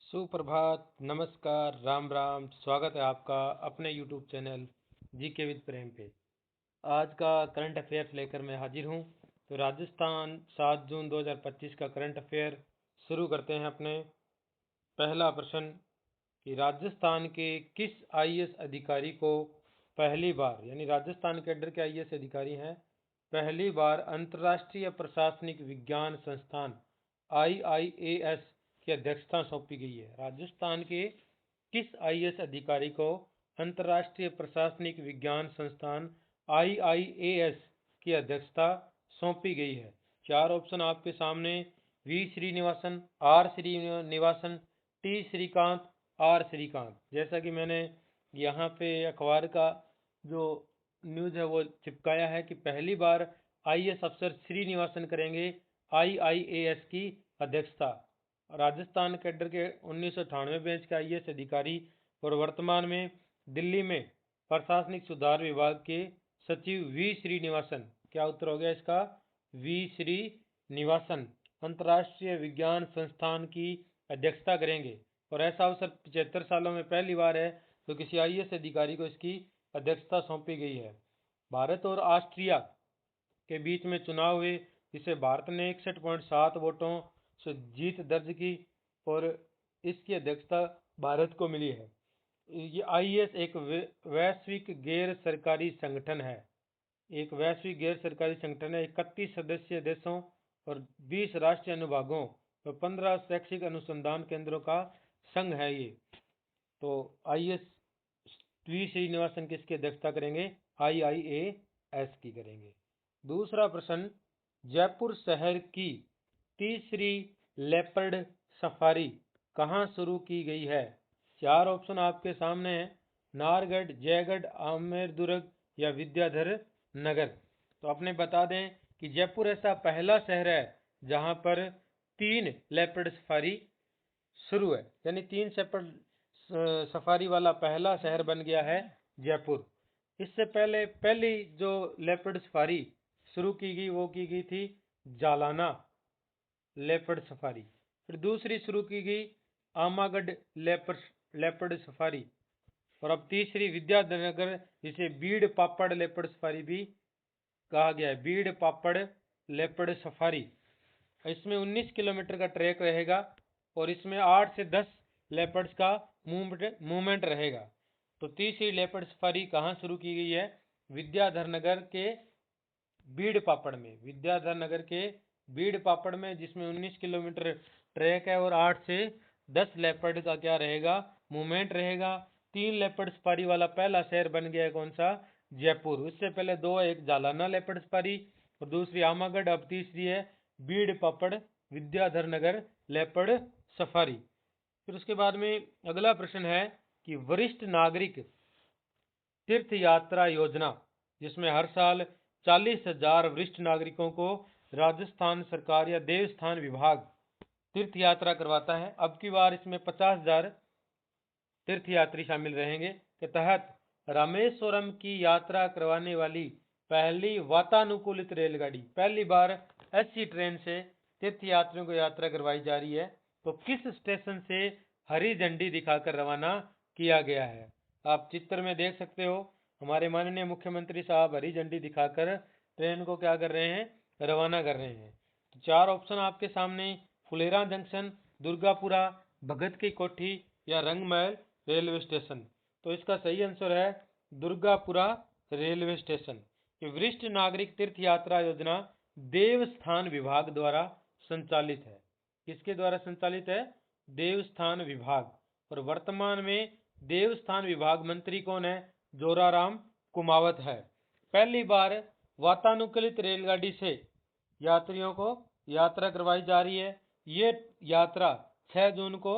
सुप्रभात, नमस्कार, राम राम। स्वागत है आपका अपने यूट्यूब चैनल जीके विद प्रेम पे। आज का करंट अफेयर्स लेकर मैं हाजिर हूँ। तो राजस्थान 7 जून 2025 का करंट अफेयर शुरू करते हैं। अपने पहला प्रश्न कि राजस्थान के किस आईएएस अधिकारी को पहली बार, यानी राजस्थान कैडर के आईएएस अधिकारी हैं, पहली बार अंतर्राष्ट्रीय प्रशासनिक विज्ञान संस्थान IIAS की अध्यक्षता सौंपी गई है। राजस्थान के किस आईएएस अधिकारी को अंतर्राष्ट्रीय प्रशासनिक विज्ञान संस्थान IIAS की अध्यक्षता सौंपी गई है? चार ऑप्शन आपके सामने: V Srinivasan, R Srinivasan, T Srikanth, R Srikanth. जैसा कि मैंने यहाँ पे अखबार का जो न्यूज़ है वो चिपकाया है कि पहली बार आईएएस अफसर श्रीनिवासन करेंगे IIAS की अध्यक्षता। राजस्थान कैडर के 1998 बैच के आईएएस अधिकारी और वर्तमान में दिल्ली में प्रशासनिक सुधार विभाग के सचिव वी श्रीनिवासन। क्या उत्तर हो गया इसका? वी श्रीनिवासन अंतर्राष्ट्रीय विज्ञान संस्थान की अध्यक्षता करेंगे और ऐसा अवसर 75 सालों में पहली बार है तो किसी आईएएस अधिकारी को इसकी अध्यक्षता सौंपी गई है। भारत और ऑस्ट्रिया के बीच में चुनाव हुए, जिसे भारत ने 61.7 वोटों से जीत दर्ज की और इसकी अध्यक्षता भारत को मिली है। ये आईएएस एक वैश्विक गैर सरकारी संगठन है। एक वैश्विक गैर सरकारी संगठन है। 31 सदस्य देशों और 20 राष्ट्रीय अनुभागों और 15 शैक्षिक अनुसंधान केंद्रों का संघ है ये। तो आईएएस वी श्रीनिवासन किसकी अध्यक्षता करेंगे? IIAS की करेंगे। दूसरा प्रश्न: जयपुर शहर की तीसरी लेपर्ड सफारी कहाँ शुरू की गई है? चार ऑप्शन आपके सामने हैं: नाहरगढ़, जयगढ़, आमेर या विद्याधर नगर। तो अपने बता दें कि जयपुर ऐसा पहला शहर है जहां पर 3 लेपर्ड सफारी शुरू है, यानी 3 लेपर्ड सफारी वाला पहला शहर बन गया है जयपुर। इससे पहले पहली जो लेपर्ड सफारी शुरू की गई वो की गई थी जालाना लेपर्ड सफारी। फिर दूसरी शुरू की गई आमागढ़ लेपर्ड सफारी और अब तीसरी विद्याधर, जिसे बीड़ पापड़ लेपर्ड सफारी भी कहा गया है। बीड़ पापड़ लेपर्ड सफारी, इसमें 19 किलोमीटर का ट्रैक रहेगा और इसमें 8 से 10 लेपर्ड्स का मूवमेंट रहेगा। तो तीसरी लेपर्ड सफारी कहाँ शुरू की गई है? विद्याधर नगर के बीड़ पापड़ में। विद्याधर नगर के बीड़ पापड़ में, जिसमें 19 किलोमीटर ट्रैक है और 8 से 10 लेपर्ड का क्या रहेगा? मूवमेंट रहेगा। 3 लेपर्ड सफारी वाला पहला शहर बन गया है कौन सा? जयपुर। उससे पहले दो, एक जालाना लेपर्ड सफारी और दूसरी आमागढ़, अब तीसरी है बीड़ पापड़ विद्याधर नगर लेपर्ड सफारी। फिर उसके बाद में अगला प्रश्न है कि वरिष्ठ नागरिक तीर्थ यात्रा योजना, जिसमें हर साल 40,000 वरिष्ठ नागरिकों को राजस्थान सरकार या देवस्थान विभाग तीर्थ यात्रा करवाता है। अब की बार इसमें 50,000 तीर्थयात्री शामिल रहेंगे। के तहत रामेश्वरम की यात्रा करवाने वाली पहली वातानुकूलित रेलगाड़ी, पहली बार ऐसी ट्रेन से तीर्थयात्रियों को यात्रा करवाई जा रही है। तो किस स्टेशन से हरी झंडी दिखाकर रवाना किया गया है? आप चित्र में देख सकते हो, हमारे माननीय मुख्यमंत्री साहब हरी झंडी दिखाकर ट्रेन को क्या कर रहे हैं? रवाना कर रहे हैं। तो चार ऑप्शन आपके सामने: फुलेरा जंक्शन, दुर्गापुरा, भगत की कोठी या रंगमहल रेलवे स्टेशन। तो इसका सही आंसर है दुर्गापुरा रेलवे स्टेशन। ये वरिष्ठ नागरिक तीर्थ यात्रा योजना देवस्थान विभाग द्वारा संचालित है। किसके द्वारा संचालित है? देवस्थान विभाग। और वर्तमान में देवस्थान विभाग मंत्री कौन है? जोराराम कुमावत है। पहली बार वातानुकूलित रेलगाड़ी से यात्रियों को यात्रा करवाई जा रही है। ये यात्रा 6 जून को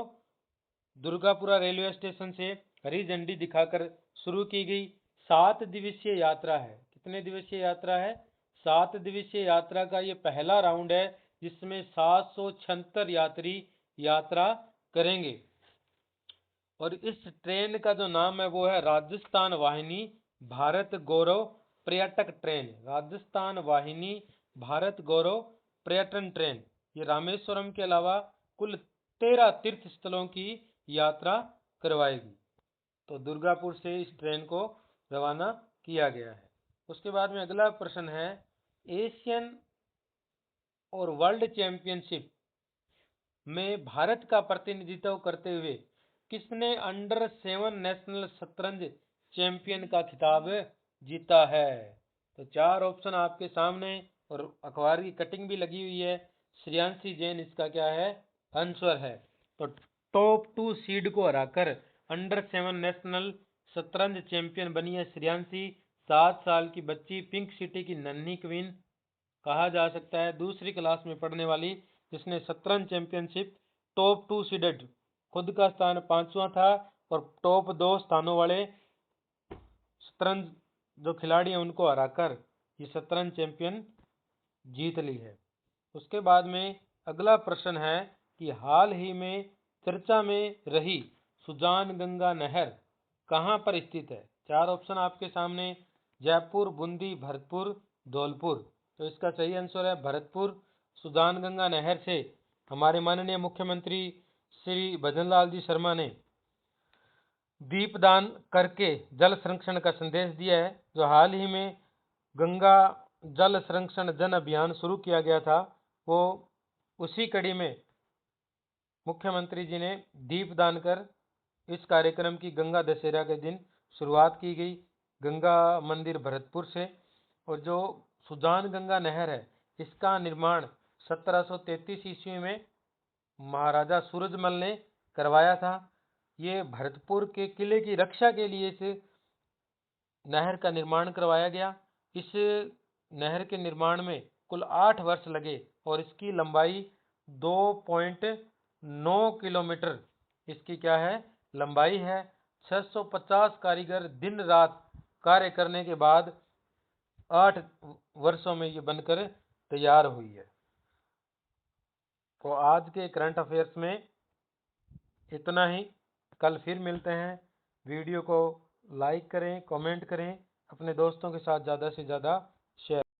दुर्गापुरा रेलवे स्टेशन से हरी झंडी दिखाकर शुरू की गई। 7 दिवसीय यात्रा है। कितने दिवसीय यात्रा है? 7 दिवसीय यात्रा का ये पहला राउंड है जिसमें 776 यात्री यात्रा करेंगे। और इस ट्रेन का जो नाम है वो है राजस्थान वाहिनी भारत गौरव पर्यटक ट्रेन। राजस्थान वाहिनी भारत गौरव पर्यटन ट्रेन। ये रामेश्वरम के अलावा कुल 13 तीर्थ स्थलों की यात्रा करवाएगी। तो दुर्गापुर से इस ट्रेन को रवाना किया गया है। उसके बाद में अगला प्रश्न है, एशियन और वर्ल्ड चैंपियनशिप में भारत का प्रतिनिधित्व करते हुए किसने अंडर-7 नेशनल शतरंज चैंपियन का खिताब जीता है? तो 4 ऑप्शन आपके सामने और अखबार की कटिंग भी लगी हुई है। श्रेयांशी जैन इसका क्या है? आंसर है। तो टॉप 2 सीड को हराकर अंडर-7 नेशनल शतरंज चैंपियन बनी है श्रेयांशी। 7 साल की बच्ची, पिंक सिटी की नन्ही क्वीन कहा जा सकता है। दूसरी क्लास में पढ़ने वाली जिसने शतरंज चैंपियनशिप टॉप 2 सीडेड, खुद का स्थान 5वां था और टॉप 2 स्थानों वाले शतरंज जो खिलाड़ी हैं उनको हराकर ये शतरंज चैंपियन जीत ली है। उसके बाद में अगला प्रश्न है कि हाल ही में चर्चा में रही सुजान गंगा नहर कहाँ पर स्थित है? 4 ऑप्शन आपके सामने, जयपुर, बूंदी, भरतपुर, धौलपुर। तो इसका सही आंसर है भरतपुर। सुजान गंगा नहर से हमारे माननीय मुख्यमंत्री श्री भजनलाल जी शर्मा ने दीपदान करके जल संरक्षण का संदेश दिया है। जो हाल ही में गंगा जल संरक्षण जन अभियान शुरू किया गया था, वो उसी कड़ी में मुख्यमंत्री जी ने दीपदान कर इस कार्यक्रम की गंगा दशहरा के दिन शुरुआत की गई गंगा मंदिर भरतपुर से। और जो सुजान गंगा नहर है इसका निर्माण 1733 ईस्वी में महाराजा सूरजमल ने करवाया था। ये भरतपुर के किले की रक्षा के लिए इस नहर का निर्माण करवाया गया। इस नहर के निर्माण में कुल 8 वर्ष लगे और इसकी लंबाई 2.9 किलोमीटर इसकी क्या है? लंबाई है। 650 कारीगर दिन रात कार्य करने के बाद 8 वर्षों में ये बनकर तैयार हुई है। तो आज के करंट अफेयर्स में इतना ही। कल फिर मिलते हैं। वीडियो को लाइक करें, कमेंट करें, अपने दोस्तों के साथ ज़्यादा से ज़्यादा शेयर